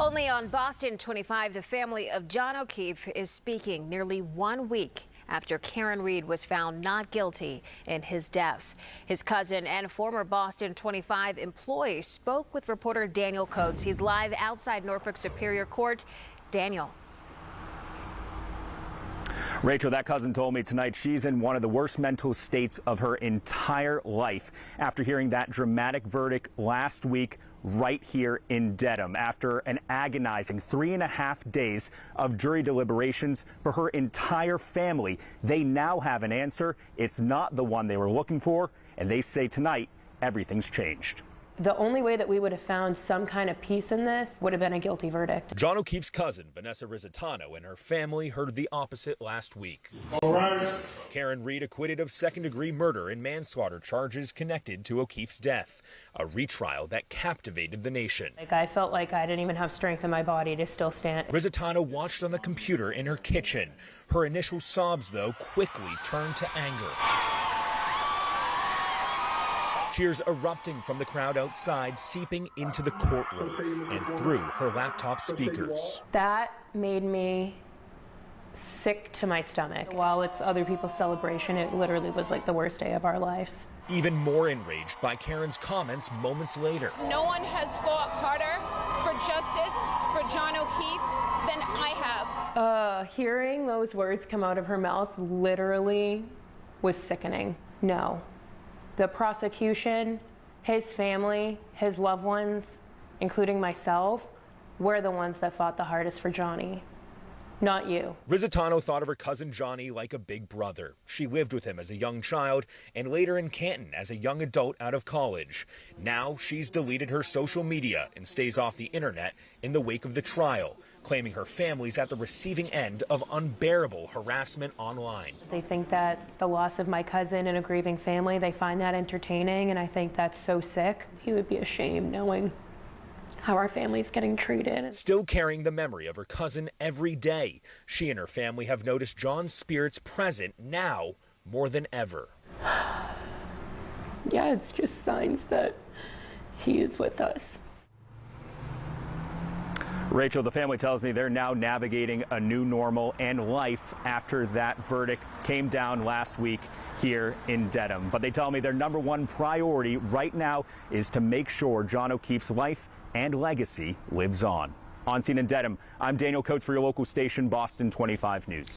Only on Boston 25, the family of John O'Keefe is speaking nearly 1 week after Karen Reed was found not guilty in his death. His cousin and former Boston 25 employee spoke with reporter Daniel Coates. He's live outside Norfolk Superior Court. Daniel. Rachel, that cousin told me tonight she's in one of the worst mental states of her entire life after hearing that dramatic verdict last week right here in Dedham. After an agonizing 3.5 days of jury deliberations for her entire family, they now have an answer. It's not the one they were looking for, and they say tonight everything's changed. The only way that we would have found some kind of peace in this would have been a guilty verdict. John O'Keefe's cousin, Vanessa Rizzitano, and her family heard the opposite last week. All right. Karen Reed acquitted of second-degree murder and manslaughter charges connected to O'Keefe's death, a retrial that captivated the nation. I felt like I didn't even have strength in my body to still stand. Rizzitano watched on the computer in her kitchen. Her initial sobs, though, quickly turned to anger. Cheers erupting from the crowd outside, seeping into the courtroom and through her laptop speakers. That made me sick to my stomach. While it's other people's celebration, it literally was like the worst day of our lives. Even more enraged by Karen's comments moments later. No one has fought harder for justice for John O'Keefe than I have. Hearing those words come out of her mouth literally was sickening. No. The prosecution, his family, his loved ones, including myself, we're the ones that fought the hardest for Johnny, not you. Rizzitano thought of her cousin Johnny like a big brother. She lived with him as a young child and later in Canton as a young adult out of college. Now she's deleted her social media and stays off the internet in the wake of the trial, claiming her family's at the receiving end of unbearable harassment online. They think that the loss of my cousin and a grieving family, they find that entertaining, and I think that's so sick. He would be ashamed knowing how our family's getting treated. Still carrying the memory of her cousin every day, she and her family have noticed John's spirits present now more than ever. Yeah, it's just signs that he is with us. Rachel, the family tells me they're now navigating a new normal and life after that verdict came down last week here in Dedham. But they tell me their #1 priority right now is to make sure John O'Keefe's life and legacy lives on. On scene in Dedham, I'm Daniel Coates for your local station, Boston 25 News.